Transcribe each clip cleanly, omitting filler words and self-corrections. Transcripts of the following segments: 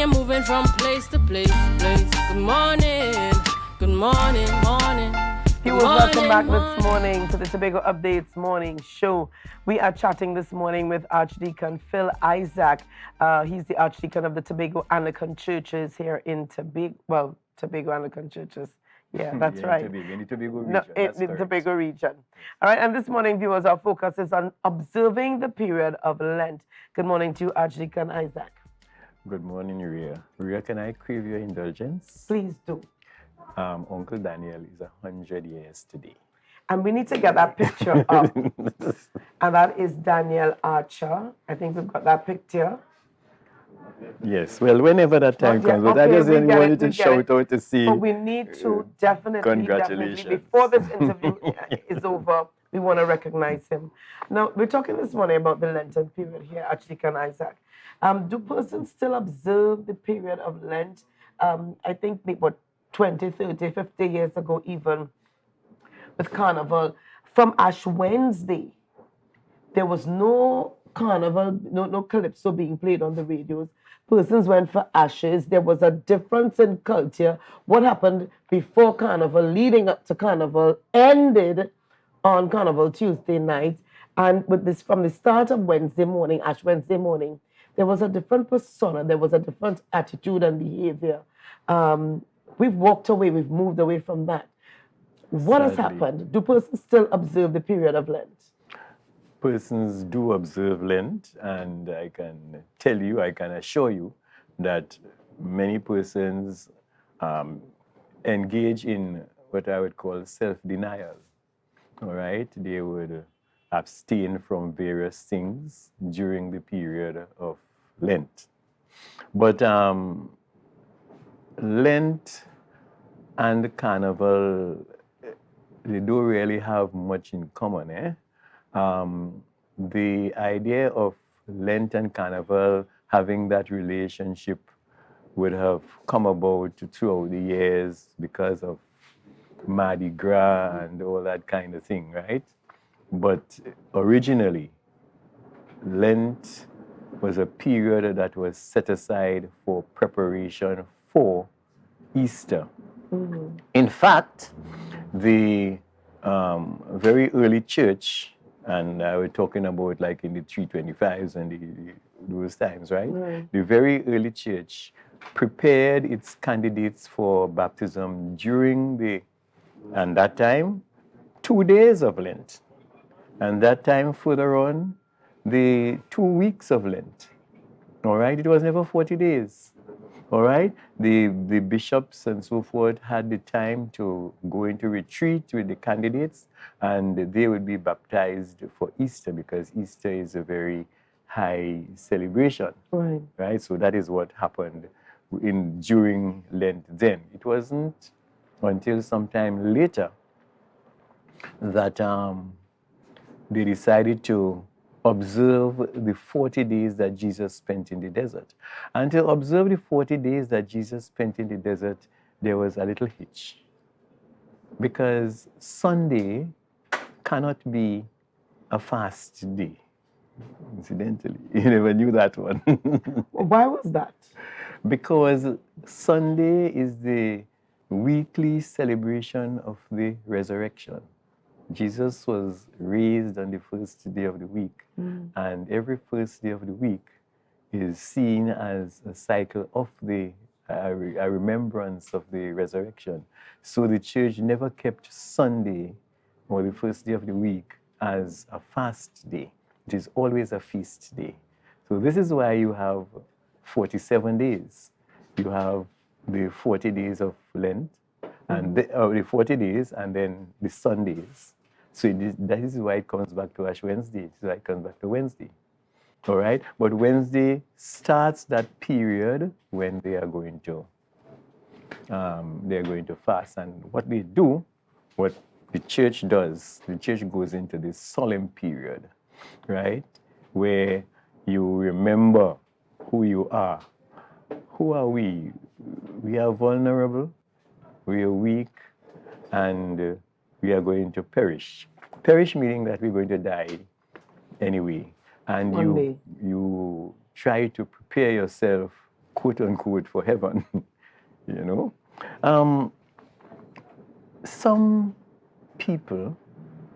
you're moving from place to place, place. Good morning, morning. Viewers, welcome back this morning to the Tobago Updates morning show. We are chatting this morning with Archdeacon Phil Isaac. He's the Archdeacon of the Tobago Anglican Churches here in Tobago Anglican Churches. Yeah, that's right. In the Tobago region. No, in the Tobago region. All right, and this morning, viewers, our focus is on observing the period of Lent. Good morning to you, Archdeacon Isaac. Good morning, Ria. Ria, can I crave your indulgence? Please do. Uncle Daniel is 100 years today. And we need to get that picture up. And that is Daniel Archer. I think we've got that picture. Yes, well, whenever that time comes, but I just wanted to shout out to see. But we need to definitely, before this interview is over, we want to recognize him. Now, we're talking this morning about the Lenten period here, Archdeacon Isaac. Do persons still observe the period of Lent? I think what 20, 30, 50 years ago, even with Carnival, from Ash Wednesday, there was no Carnival, no calypso being played on the radios. Persons went for ashes. There was a difference in culture. What happened before Carnival, leading up to Carnival, ended on Carnival Tuesday night. And with this, from the start of Wednesday morning, Ash Wednesday morning, there was a different persona. There was a different attitude and behavior. We've walked away. We've moved away from that. What has happened? Do persons still observe the period of Lent? Persons do observe Lent, and I can tell you, I can assure you that many persons engage in what I would call self-denial. All right? They would abstain from various things during the period of Lent. But Lent and Carnival, they don't really have much in common, eh? The idea of Lent and Carnival having that relationship would have come about throughout the years because of Mardi Gras and all that kind of thing, right? But originally, Lent was a period that was set aside for preparation for Easter. Mm-hmm. In fact, the very early church, and we're talking about like in the 325s and those times, right? Mm. The very early church prepared its candidates for baptism during and that time, 2 days of Lent. And that time further on, the 2 weeks of Lent. All right? It was never 40 days. All right? The bishops and so forth had the time to go into retreat with the candidates, and they would be baptized for Easter, because Easter is a very high celebration. Right. Right? So that is what happened during Lent then. It wasn't until sometime later that they decided to observe the 40 days that Jesus spent in the desert. And to observe the 40 days that Jesus spent in the desert, there was a little hitch. Because Sunday cannot be a fast day, incidentally. You never knew that one. Why was that? Because Sunday is the weekly celebration of the resurrection. Jesus was raised on the first day of the week, and every first day of the week is seen as a cycle of a remembrance of the resurrection. So the church never kept Sunday or the first day of the week as a fast day. It is always a feast day. So this is why you have 47 days. You have the 40 days of Lent, and the 40 days, and then the Sundays. So that is why it comes back to Ash Wednesday. That's why it comes back to Wednesday. All right? But Wednesday starts that period when they are going to fast. And what they do, what the church does, the church goes into this solemn period, right? Where you remember who you are. Who are we? We are vulnerable, we are weak, and we are going to perish. Perish meaning that we're going to die anyway. And you try to prepare yourself quote unquote, for heaven. Some people,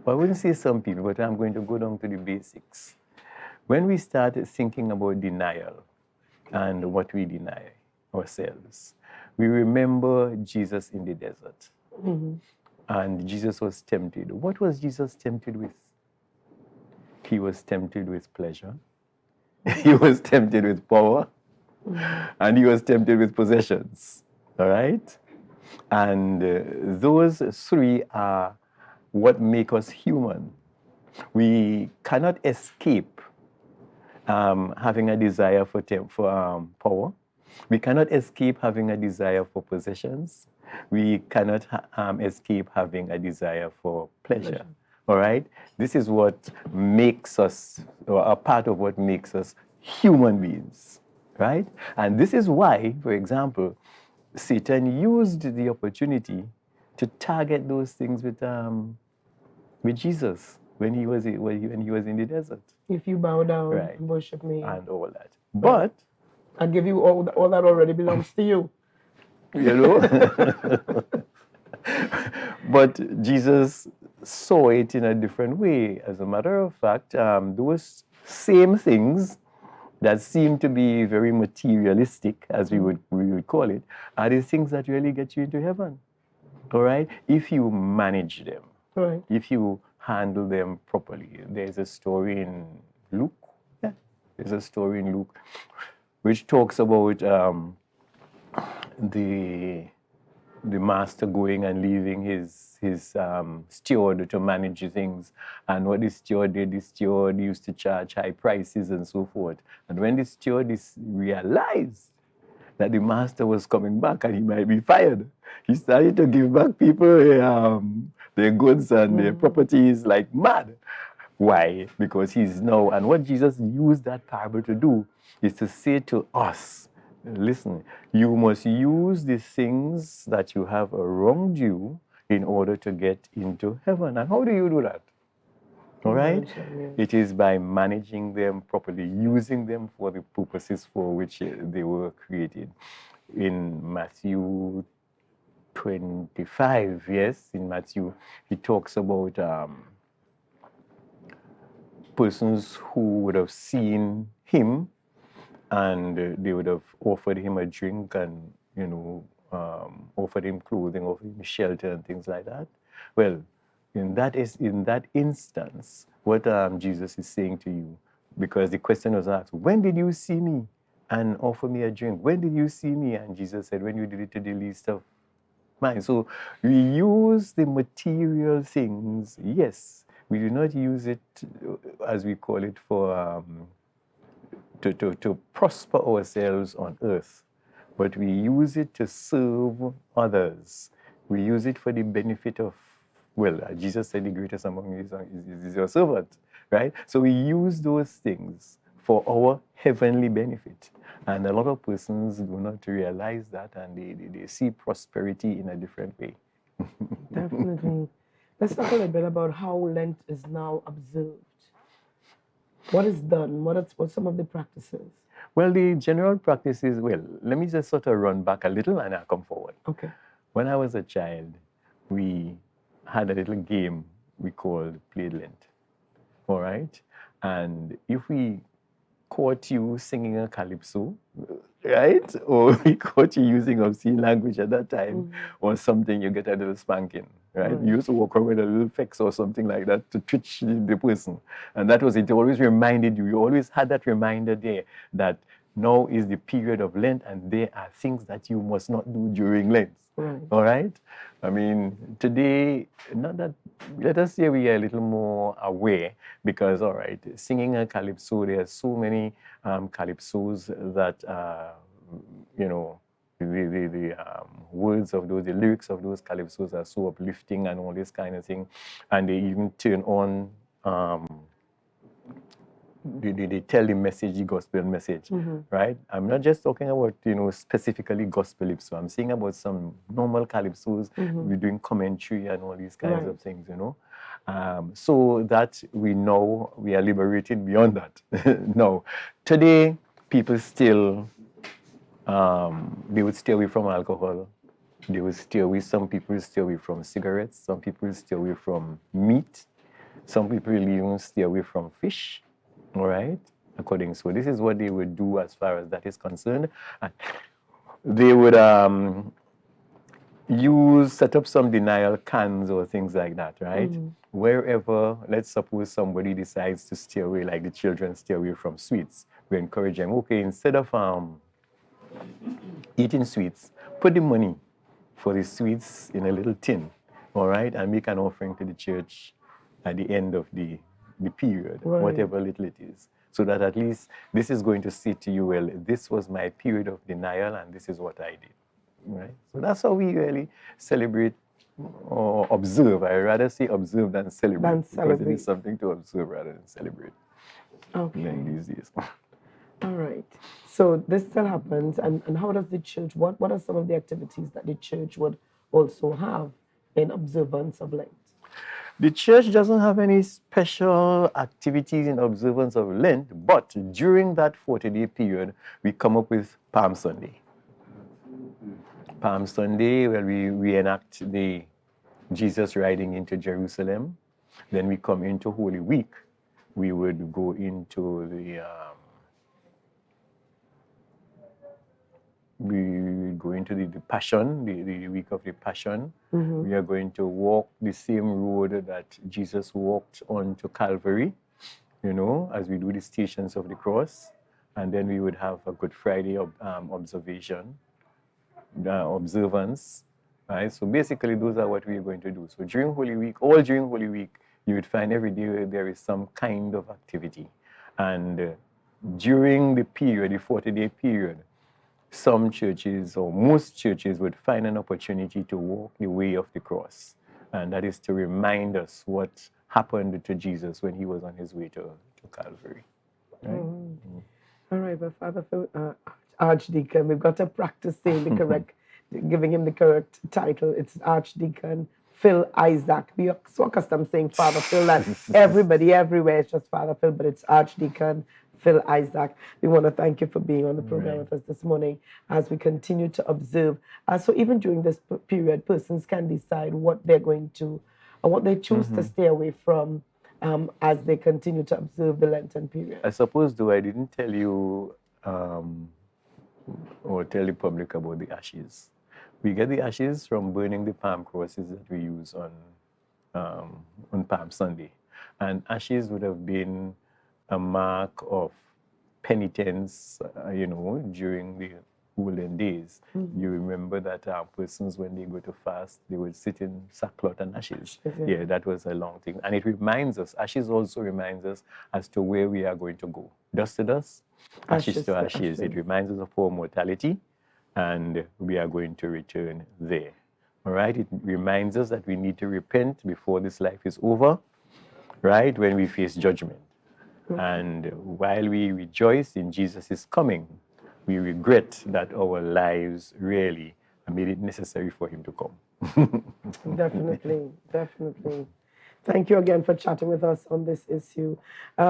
well, I wouldn't say some people, but I'm going to go down to the basics. When we start thinking about denial and what we deny ourselves, we remember Jesus in the desert. Mm-hmm. And Jesus was tempted. What was Jesus tempted with? He was tempted with pleasure. He was tempted with power. And he was tempted with possessions. All right? And those three are what make us human. We cannot escape having a desire for power. We cannot escape having a desire for possessions. We cannot escape having a desire for pleasure. All right? This is what makes us, or a part of what makes us human beings. Right? And this is why, for example, Satan used the opportunity to target those things with Jesus when he was in the desert. If you bow down and worship me. And all that. But I give you all that already belongs to you. But Jesus saw it in a different way. As a matter of fact, those same things that seem to be very materialistic, as we would call it, are the things that really get you into heaven. All right? If you manage them, if you handle them properly. There's a story in Luke. Yeah, there's a story in Luke which talks about the master going and leaving his steward to manage things. And what the steward did, the steward used to charge high prices and so forth. And when the steward realized that the master was coming back and he might be fired, he started to give back people their goods and their properties like mad. Why? Because he's now, and what Jesus used that parable to do is to say to us, listen, you must use the things that you have around you in order to get into heaven. And how do you do that? All right? It is by managing them properly, using them for the purposes for which they were created. In Matthew 25, yes, in Matthew, he talks about persons who would have seen him and they would have offered him a drink and, offered him clothing, offered him shelter and things like that. Well, in that instance, what Jesus is saying to you, because the question was asked, when did you see me and offer me a drink? When did you see me? And Jesus said, when you did it to the least of mine. So we use the material things, yes. We do not use it, as we call it, for to prosper ourselves on earth, but we use it to serve others. We use it for the benefit of, well, Jesus said the greatest among you is your servant, right? So we use those things for our heavenly benefit. And a lot of persons do not realize that, and they see prosperity in a different way. Definitely. Let's talk a little bit about how Lent is now observed. What is done? What's some of the practices? Well, the general practices, well, let me just sort of run back a little and I'll come forward. Okay. When I was a child, we had a little game we called Played Lent. All right? And if we caught you singing a calypso, right? Or we caught you using obscene language at that time or something, you get a little spanking, right? You used to walk around with a little fix or something like that to twitch the person. And that was it. It always reminded you. You always had that reminder there that now is the period of Lent and there are things that you must not do during Lent. All right? I mean, today, not that, let us say we are a little more aware because, all right, singing a calypso, there are so many calypsos that, the words of those, the lyrics of those calypsos are so uplifting and all this kind of thing. And they even turn on, they tell the message, the gospel message, right? I'm not just talking about, specifically gospel calypso. I'm saying about some normal calypsos. We're doing commentary and all these kinds of things, so that we know we are liberated beyond that. No, today people still They would stay away from alcohol. They would stay away, some people stay away from cigarettes, some people stay away from meat, some people even stay away from fish, all right? So this is what they would do as far as that is concerned. They would set up some denial cans or things like that, right? Wherever, let's suppose somebody decides to stay away, like the children stay away from sweets, we encourage them, okay, instead of eating sweets, put the money for the sweets in a little tin, all right, and make an offering to the church at the end of the period, whatever little it is, so that at least this is going to say to you, well, this was my period of denial and this is what I did, right? So that's how we really celebrate or observe. I rather say observe than celebrate, because it is something to observe rather than celebrate. Okay. These days. All right. So this still happens, and how does the church, what are some of the activities that the church would also have in observance of Lent? The church doesn't have any special activities in observance of Lent, but during that 40-day period, we come up with Palm Sunday. Palm Sunday, where we reenact the Jesus riding into Jerusalem. Then we come into Holy Week. We would go into the Passion, the week of the Passion. We are going to walk the same road that Jesus walked on to Calvary, as we do the Stations of the Cross. And then we would have a Good Friday observance, right? So basically, those are what we are going to do. So during Holy Week, you would find every day there is some kind of activity. And during the period, the 40-day period, some churches or most churches would find an opportunity to walk the way of the cross. And that is to remind us what happened to Jesus when he was on his way to Calvary. Right? All right, but Father Phil, Archdeacon, we've got to practice saying the correct, giving him the correct title. It's Archdeacon Phil Isaac. We are so accustomed saying Father Phil that everybody everywhere is just Father Phil, but it's Archdeacon Phil Isaac. We want to thank you for being on the program with us this morning as we continue to observe. So even during this period, persons can decide what they're going to, or what they choose to stay away from as they continue to observe the Lenten period. I suppose, though, I didn't tell you or tell the public about the ashes. We get the ashes from burning the palm crosses that we use on Palm Sunday. And ashes would have been a mark of penitence, during the olden days. You remember that persons, when they go to fast, they would sit in sackcloth and ashes. Yeah, that was a long thing. And it reminds us, ashes also reminds us as to where we are going to go. Dust to dust, ashes to ashes. It reminds us of our mortality, and we are going to return there. All right? It reminds us that we need to repent before this life is over, right? When we face judgment. And while we rejoice in Jesus' coming, we regret that our lives really made it necessary for him to come. Definitely. Thank you again for chatting with us on this issue.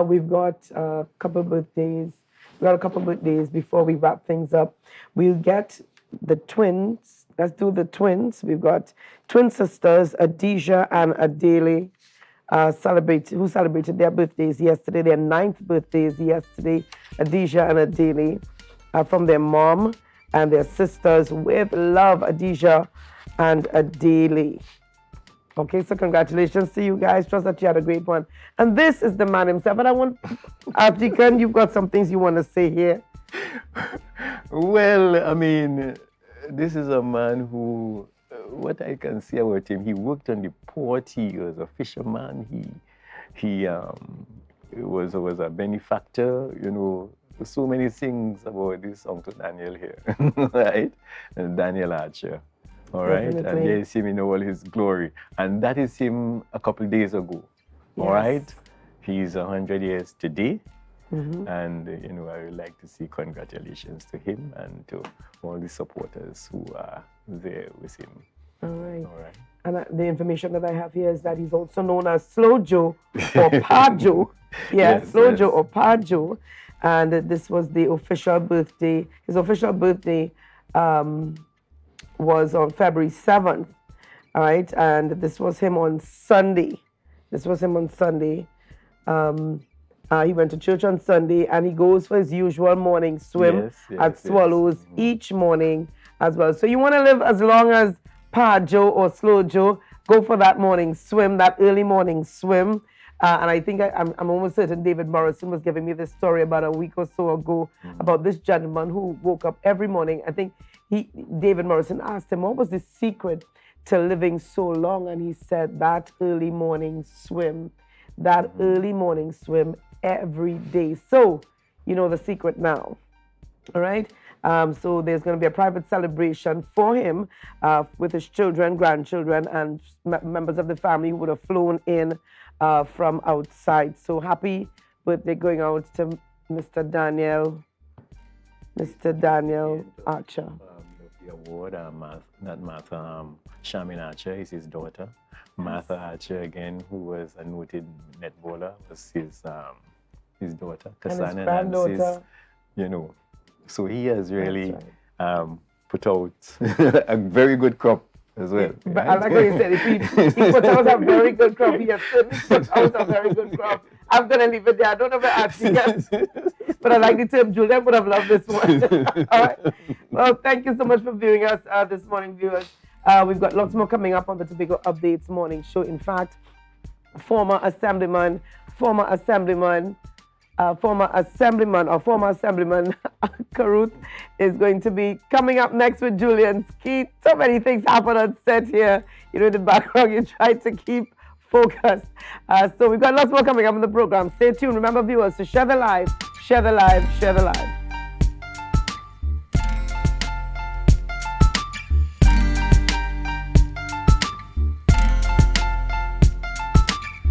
We've got a couple of birthdays. We've got a couple of birthdays before we wrap things up. We'll get the twins. Let's do the twins. We've got twin sisters, Adija and Adele, who celebrated their birthdays yesterday, their 9th birthdays yesterday, Adija and Adele, from their mom and their sisters. With love, Adija and Adele. Okay, so congratulations to you guys. Trust that you had a great one. And this is the man himself. And I want, Archdeacon, you've got some things you want to say here. Well, I mean, this is a man who, what I can say about him, he worked on the port, he was a fisherman, he was a benefactor, so many things about this Uncle Daniel here, right? And Daniel Archer, all right? Definitely. And there's him in all his glory. And that is him a couple of days ago, all right? He's 100 years today. And, I would like to say congratulations to him and to all the supporters who are there with him. All right. And the information that I have here is that he's also known as Slow Joe or Pa Joe. Slow Joe or Pa Joe. and this was the official birthday. His official birthday was on February 7th, all right, and this was him on Sunday. He went to church on Sunday, and he goes for his usual morning swim at Swallows each morning as well. So you want to live as long as Pa Joe or Slow Joe, go for that morning swim, that early morning swim. And I think I'm almost certain David Morrison was giving me this story about a week or so ago about this gentleman who woke up every morning. I think David Morrison asked him, what was the secret to living so long? And he said, that early morning swim every day. So you know the secret now. All right. So there's going to be a private celebration for him with his children, grandchildren, and members of the family who would have flown in from outside. So happy birthday going out to Mr. Daniel Archer. The award, Shamin Archer is his daughter. Martha Archer, again, who was a noted netballer, was his daughter, Kasana, and his granddaughter. So he has really put out a very good crop as well. But I like what you said, if he put out a very good crop, he has certainly put out a very good crop. I'm going to leave it there. I don't know where Archie gets, but I like the term. Julian would have loved this one. All right. Well, thank you so much for viewing us this morning, viewers. We've got lots more coming up on the Tobago Updates morning show. In fact, former Assemblyman Karuth is going to be coming up next with Julian Skeet. So many things happen on set here. In the background, you try to keep focused. So we've got lots more coming up in the program. Stay tuned. Remember, viewers, to share the live, share the live, share the live.